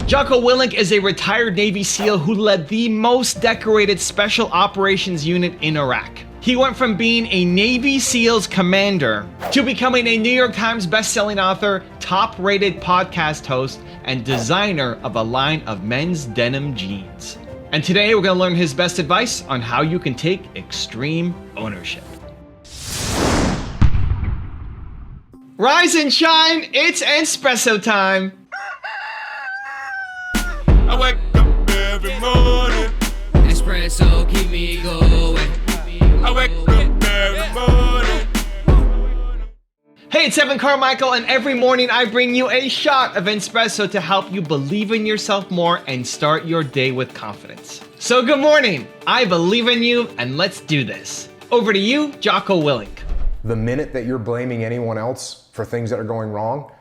Jocko Willink is a retired Navy SEAL who led the most decorated Special Operations Unit in Iraq. He went from being a Navy SEALs commander to becoming a New York Times bestselling author, top-rated podcast host, and designer of a line of men's denim jeans. And today we're going to learn his best advice on how you can take extreme ownership. Rise and shine, it's Entspresso time. I wake up every morning. Espresso keep me going. I wake up every morning. Hey, it's Carmichael, and every morning I bring you a shot of Entspresso to help you believe in yourself more and start your day with confidence. So good morning, I believe in you, and let's do this. Over to you, Jocko Willink. The minute that you're blaming anyone else for things that are going wrong,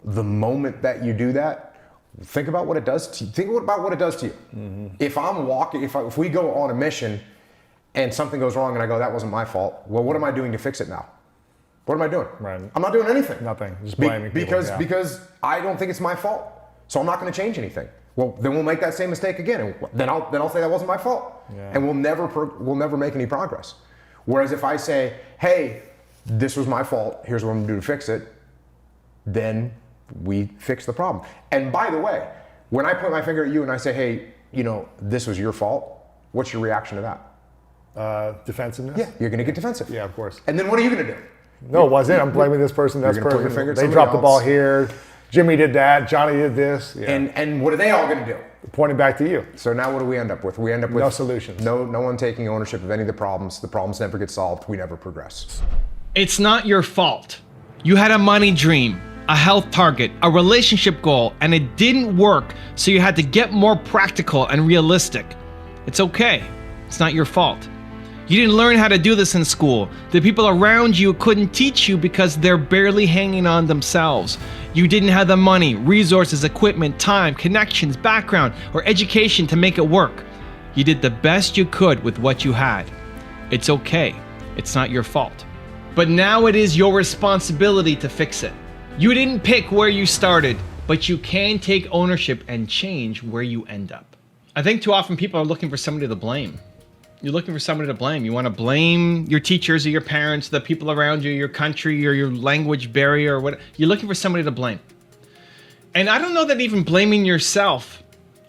the moment that you do that, think about what it does to you. Think about what it does to you. Mm-hmm. If I'm walking, if we go on a mission and something goes wrong and I go, that wasn't my fault. Well, what am I doing to fix it now? What am I doing? Right. I'm not doing anything. Nothing. Just blaming people. Because I don't think it's my fault. So I'm not going to change anything. Well, then we'll make that same mistake again. And then I'll say that wasn't my fault. Yeah. And we'll never make any progress. Whereas if I say, hey, this was my fault, here's what I'm going to do to fix it, then we fix the problem. And by the way, when I point my finger at you and I say, hey, this was your fault, what's your reaction to that? Defensiveness? Yeah, you're gonna get defensive. Yeah, of course. And then what are you gonna do? No, it wasn't. I'm blaming this person, that person. They dropped the ball here. Jimmy did that. Johnny did this. Yeah. And what are they all gonna do? Pointing back to you. So now what do we end up with? We end up with no solutions. No one taking ownership of any of the problems. The problems never get solved. We never progress. It's not your fault. You had a money dream, a health target, a relationship goal, and it didn't work, so you had to get more practical and realistic. It's okay. It's not your fault. You didn't learn how to do this in school. The people around you couldn't teach you because they're barely hanging on themselves. You didn't have the money, resources, equipment, time, connections, background, or education to make it work. You did the best you could with what you had. It's okay. It's not your fault. But now it is your responsibility to fix it. You didn't pick where you started, but you can take ownership and change where you end up. I think too often people are looking for somebody to blame. You're looking for somebody to blame. You want to blame your teachers or your parents, the people around you, your country or your language barrier or what. You're looking for somebody to blame. And I don't know that even blaming yourself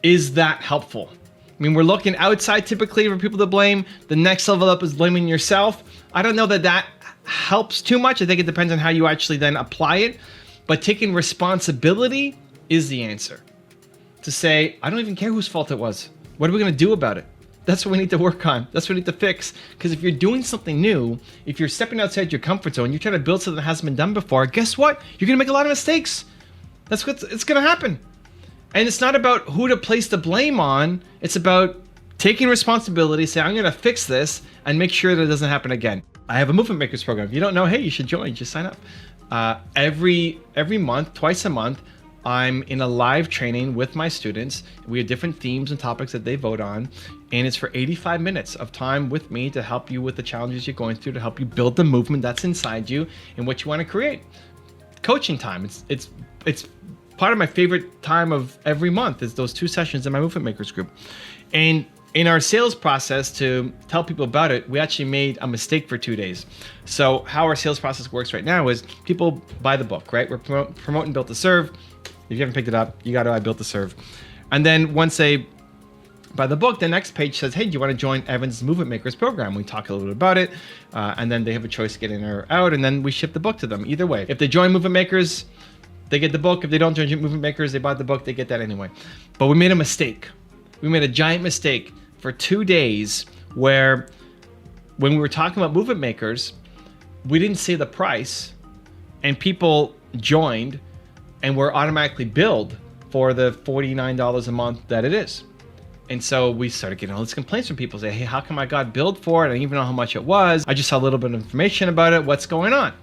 is that helpful. I mean, we're looking outside typically for people to blame. The next level up is blaming yourself. I don't know that helps too much. I think it depends on how you actually then apply it. But taking responsibility is the answer. To say, I don't even care whose fault it was. What are we going to do about it? That's what we need to work on. That's what we need to fix. Because if you're doing something new, if you're stepping outside your comfort zone, you're trying to build something that hasn't been done before, guess what? You're going to make a lot of mistakes. That's what's going to happen. And it's not about who to place the blame on. It's about taking responsibility, saying, I'm going to fix this and make sure that it doesn't happen again. I have a Movement Makers program. If you don't know, hey, you should join. Just sign up. Every month, twice a month, I'm in a live training with my students. We have different themes and topics that they vote on. And it's for 85 minutes of time with me to help you with the challenges you're going through, to help you build the movement that's inside you and what you want to create. Coaching time. It's part of my favorite time of every month is those 2 sessions in my Movement Makers group. And in our sales process, to tell people about it, we actually made a mistake for 2 days. So how our sales process works right now is people buy the book, right? We're promoting Built to Serve. If you haven't picked it up, you got to buy Built to Serve. And then once they buy the book, the next page says, hey, do you want to join Evan's Movement Makers program? We talk a little bit about it, and then they have a choice to get in or out, and then we ship the book to them. Either way, if they join Movement Makers, they get the book. If they don't join Movement Makers, they buy the book, they get that anyway. But we made a mistake. We made a giant mistake for 2 days where when we were talking about Movement Makers, we didn't say the price, and people joined and were automatically billed for the $49 a month that it is. And so we started getting all these complaints from people saying, hey, how come I got billed for it? I didn't even know how much it was. I just saw a little bit of information about it. What's going on?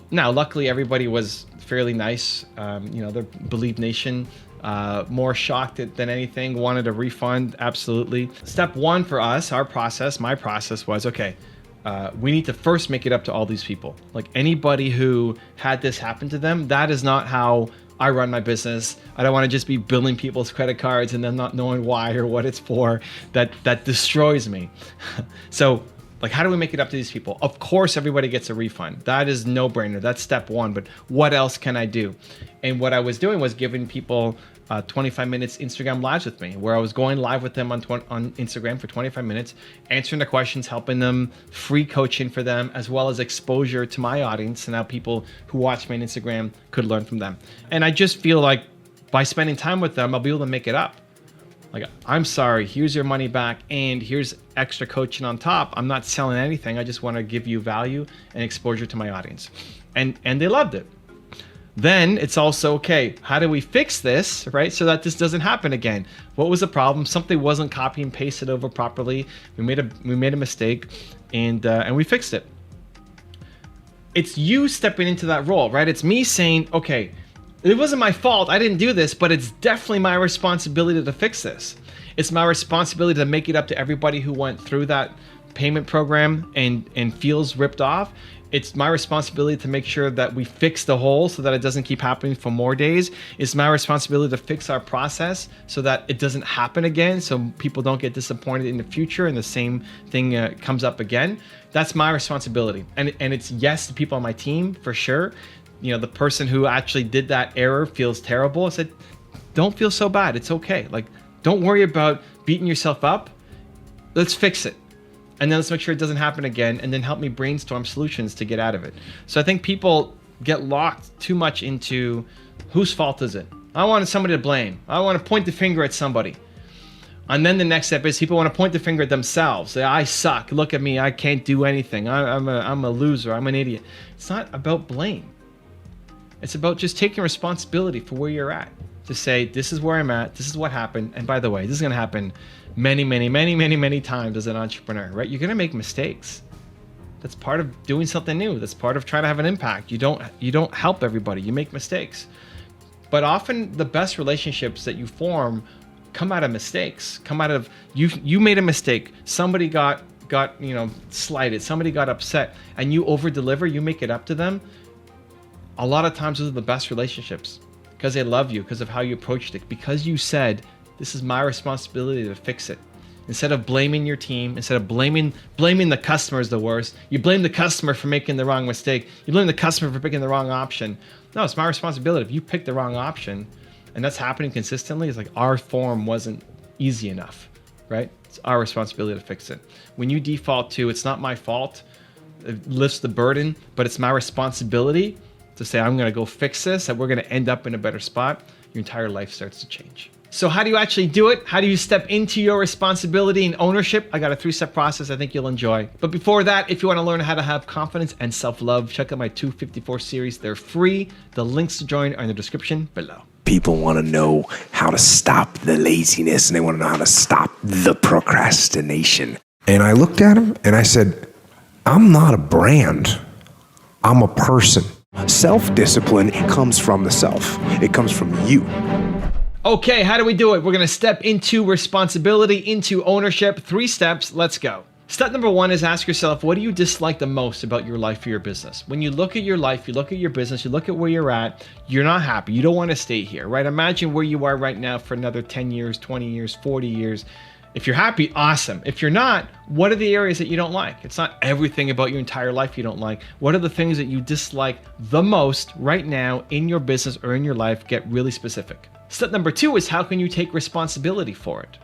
Now, luckily, everybody was fairly nice. The Believe Nation, more shocked than anything, wanted a refund, absolutely. Step one for us, my process was, okay, we need to first make it up to all these people. Like anybody who had this happen to them, that is not how I run my business. I don't want to just be billing people's credit cards and then not knowing why or what it's for. That destroys me. So, like, how do we make it up to these people? Of course, everybody gets a refund. That is no brainer. That's step one. But what else can I do? And what I was doing was giving people 25 minutes Instagram lives with me, where I was going live with them on Instagram for 25 minutes, answering the questions, helping them, free coaching for them, as well as exposure to my audience. And now people who watch me on Instagram could learn from them. And I just feel like by spending time with them, I'll be able to make it up. Like, I'm sorry, here's your money back, and here's extra coaching on top. I'm not selling anything. I just want to give you value and exposure to my audience. And they loved it. Then it's also, okay, how do we fix this, right? So that this doesn't happen again. What was the problem? Something wasn't copy and pasted over properly. We made a mistake, and we fixed it. It's you stepping into that role, right? It's me saying, okay, it wasn't my fault. I didn't do this, but it's definitely my responsibility to fix this. It's my responsibility to make it up to everybody who went through that payment program and feels ripped off. It's my responsibility to make sure that we fix the hole so that it doesn't keep happening for more days. It's my responsibility to fix our process so that it doesn't happen again, so people don't get disappointed in the future and the same thing comes up again. That's my responsibility. And it's yes to people on my team, for sure. You know, the person who actually did that error feels terrible. I said, don't feel so bad. It's okay. Like, don't worry about beating yourself up. Let's fix it. And then let's make sure it doesn't happen again, and then help me brainstorm solutions to get out of it. So I think people get locked too much into whose fault is it? I want somebody to blame. I want to point the finger at somebody. And then the next step is people want to point the finger at themselves. Say, I suck. Look at me. I can't do anything. I'm a loser. I'm an idiot. It's not about blame. It's about just taking responsibility for where you're at. To say, this is where I'm at, this is what happened, and by the way, this is going to happen many times as an entrepreneur, right? You're going to make mistakes. That's part of doing something new. That's part of trying to have an impact. You don't help everybody. You make mistakes. But often the best relationships that you form come out of mistakes. Come out of you made a mistake. Somebody got slighted. Somebody got upset, and you over deliver. You make it up to them. A lot of times those are the best relationships, because they love you, because of how you approached it, because you said, this is my responsibility to fix it. Instead of blaming your team, instead of blaming the customer is the worst, you blame the customer for making the wrong mistake. You blame the customer for picking the wrong option. No, it's my responsibility. If you pick the wrong option, and that's happening consistently, it's like our form wasn't easy enough, right? It's our responsibility to fix it. When you default to, it's not my fault, it lifts the burden, but it's my responsibility to say, I'm going to go fix this, and we're going to end up in a better spot, your entire life starts to change. So how do you actually do it? How do you step into your responsibility and ownership? I got a 3-step process I think you'll enjoy. But before that, if you want to learn how to have confidence and self-love, check out my 254 series. They're free. The links to join are in the description below. People want to know how to stop the laziness, and they want to know how to stop the procrastination. And I looked at him and I said, I'm not a brand. I'm a person. Self-discipline comes from the self. It comes from you. Okay, how do we do it? We're going to step into responsibility, into ownership. 3 steps. Let's go. Step number 1 is ask yourself, what do you dislike the most about your life or your business? When you look at your life, you look at your business, you look at where you're at, you're not happy. You don't want to stay here, right? Imagine where you are right now for another 10 years, 20 years, 40 years. If you're happy, awesome. If you're not, what are the areas that you don't like? It's not everything about your entire life you don't like. What are the things that you dislike the most right now in your business or in your life? Get really specific. Step number 2 is, how can you take responsibility for it?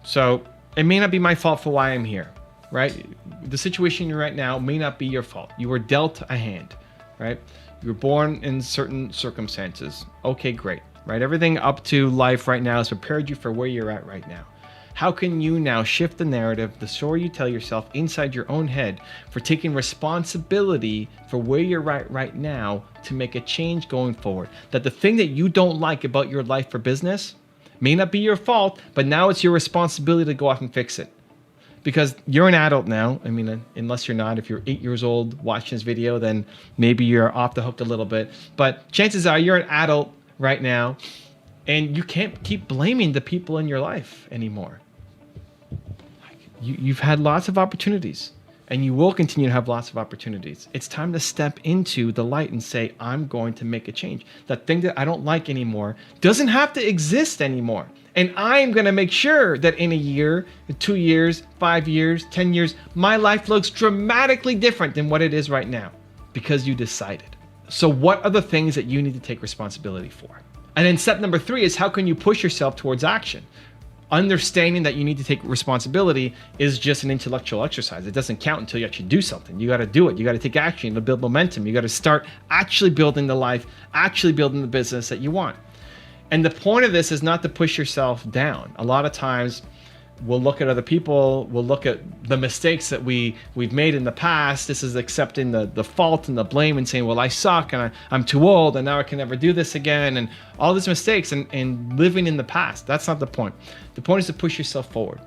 So it may not be my fault for why I'm here, right? The situation you're right now may not be your fault. You were dealt a hand, right? You were born in certain circumstances. Okay, great, right? Everything up to life right now has prepared you for where you're at right now. How can you now shift the narrative, the story you tell yourself inside your own head, for taking responsibility for where you're at right now to make a change going forward? That the thing that you don't like about your life or business may not be your fault, but now it's your responsibility to go off and fix it. Because you're an adult now. I mean, unless you're not, if you're 8 years old watching this video, then maybe you're off the hook a little bit. But chances are you're an adult right now, and you can't keep blaming the people in your life anymore. You've had lots of opportunities. and you will continue to have lots of opportunities. It's time to step into the light and say, I'm going to make a change. That thing that I don't like anymore doesn't have to exist anymore. And I'm going to make sure that in a year, 2 years, 5 years, 10 years, my life looks dramatically different than what it is right now because you decided. So what are the things that you need to take responsibility for? And then step number 3 is how can you push yourself towards action? Understanding that you need to take responsibility is just an intellectual exercise. It doesn't count until you actually do something. You got to do it. You got to take action to build momentum. You got to start actually building the life, actually building the business that you want. And the point of this is not to push yourself down. A lot of times we'll look at other people, we'll look at the mistakes that we've made in the past. This is accepting the fault and the blame and saying, well, I suck and I'm too old and now I can never do this again, and all these mistakes and living in the past. That's not the point. The point is to push yourself forward.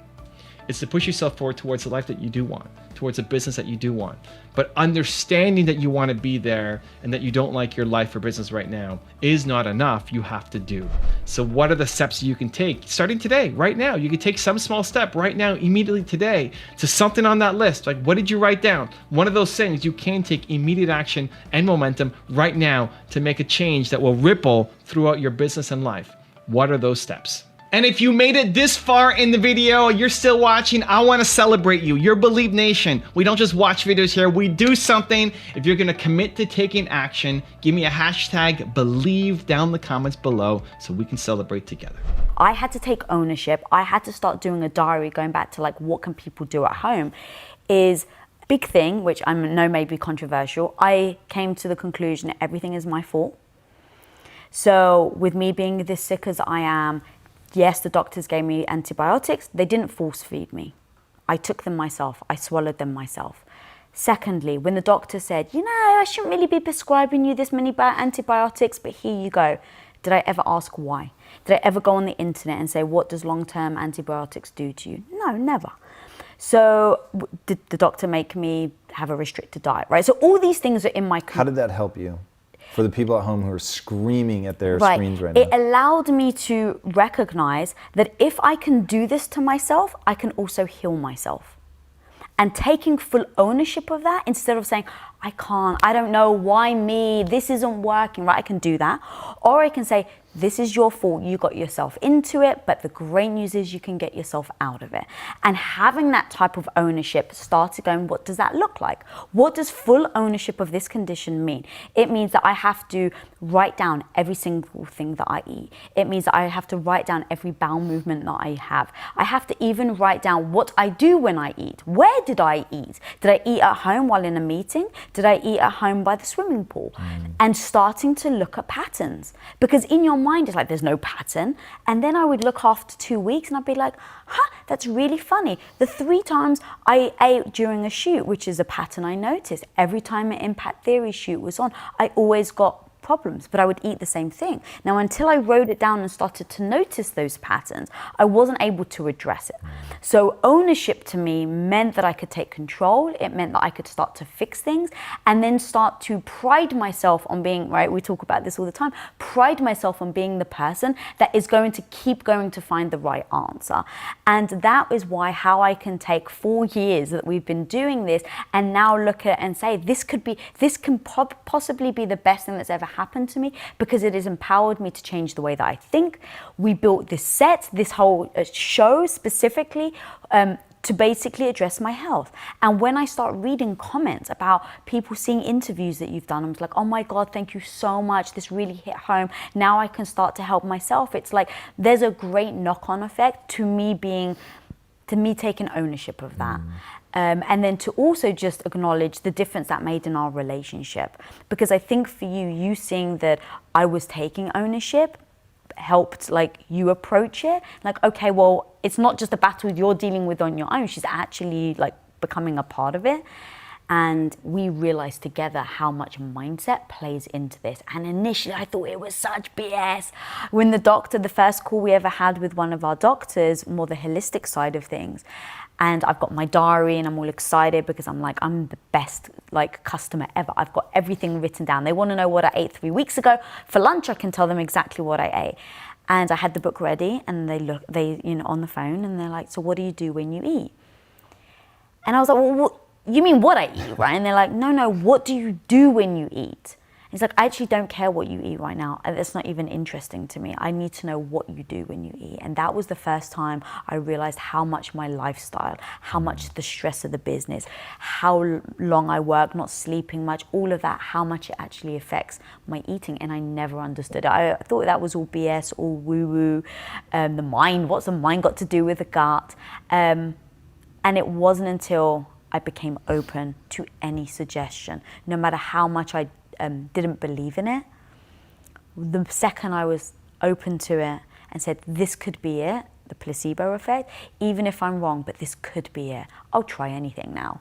It's to push yourself forward towards the life that you do want, towards a business that you do want. But understanding that you want to be there and that you don't like your life or business right now is not enough. You have to do. So what are the steps you can take starting today, right now? You can take some small step right now, immediately today, to something on that list. Like, what did you write down? One of those things you can take immediate action and momentum right now to make a change that will ripple throughout your business and life. What are those steps? And if you made it this far in the video, you're still watching, I want to celebrate you. You're Believe Nation. We don't just watch videos here, we do something. If you're going to commit to taking action, give me a hashtag Believe down the comments below so we can celebrate together. I had to take ownership. I had to start doing a diary, going back to like, what can people do at home? Is big thing, which I know may be controversial. I came to the conclusion that everything is my fault. So with me being this sick as I am, yes, the doctors gave me antibiotics. They didn't force feed me. I took them myself. I swallowed them myself. Secondly, when the doctor said, you know, I shouldn't really be prescribing you this many antibiotics, but here you go. Did I ever ask why? Did I ever go on the internet and say, what does long-term antibiotics do to you? No, never. So did the doctor make me have a restricted diet, right? So all these things are in my... How did that help you? For the people at home who are screaming at their screens right now. It allowed me to recognize that if I can do this to myself, I can also heal myself. And taking full ownership of that, instead of saying, I can't, I don't know, why me, this isn't working, right? I can do that. Or I can say, this is your fault, you got yourself into it, but the great news is you can get yourself out of it. And having that type of ownership started going, what does that look like? What does full ownership of this condition mean? It means that I have to write down every single thing that I eat. It means that I have to write down every bowel movement that I have. I have to even write down what I do when I eat. Where did I eat? Did I eat at home while in a meeting? Did I eat at home by the swimming pool? And starting to look at patterns. Because in your mind, it's like, there's no pattern. And then I would look after 2 weeks and I'd be like, huh, that's really funny. The 3 times I ate during a shoot, which is a pattern I noticed, every time an Impact Theory shoot was on, I always got problems, but I would eat the same thing. Now, until I wrote it down and started to notice those patterns, I wasn't able to address it. So ownership to me meant that I could take control. It meant that I could start to fix things and then start to pride myself on being, right, we talk about this all the time, pride myself on being the person that is going to keep going to find the right answer. And that is why how I can take 4 years that we've been doing this and now look at it and say, this can possibly be the best thing that's ever happened to me, because it has empowered me to change the way that I think. We built this set, this whole show specifically to basically address my health. And when I start reading comments about people seeing interviews that you've done, I'm like, oh my God, thank you so much. This really hit home. Now I can start to help myself. It's like there's a great knock-on effect to me taking ownership of that. And then to also just acknowledge the difference that made in our relationship. Because I think for you seeing that I was taking ownership helped like you approach it. Like, okay, well, it's not just a battle you're dealing with on your own. She's actually like becoming a part of it. And we realized together how much mindset plays into this. And initially I thought it was such BS. When the first call we ever had with one of our doctors, more the holistic side of things, and I've got my diary and I'm all excited because I'm like, I'm the best like customer ever. I've got everything written down. They want to know what I ate 3 weeks ago. For lunch, I can tell them exactly what I ate. And I had the book ready and they on the phone and they're like, so what do you do when you eat? And I was like, well, you mean what I eat, right? And they're like, no, what do you do when you eat? It's like, I actually don't care what you eat right now. That's not even interesting to me. I need to know what you do when you eat. And that was the first time I realized how much my lifestyle, how much the stress of the business, how long I work, not sleeping much, all of that, how much it actually affects my eating. And I never understood it. I thought that was all BS, all woo-woo. The mind, what's the mind got to do with the gut? And it wasn't until I became open to any suggestion, no matter how much I didn't believe in it. The second I was open to it and said, this could be it, the placebo effect, even if I'm wrong, but this could be it. I'll try anything now.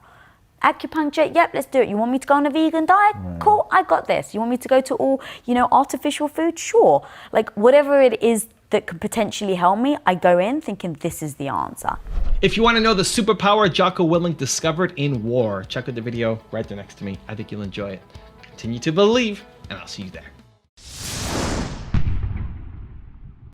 Acupuncture, yep, let's do it. You want me to go on a vegan diet? Right. Cool, I got this. You want me to go to all, artificial food? Sure. Like whatever it is that could potentially help me, I go in thinking this is the answer. If you want to know the superpower Jocko Willink discovered in war, check out the video right there next to me. I think you'll enjoy it. Continue to believe, and I'll see you there.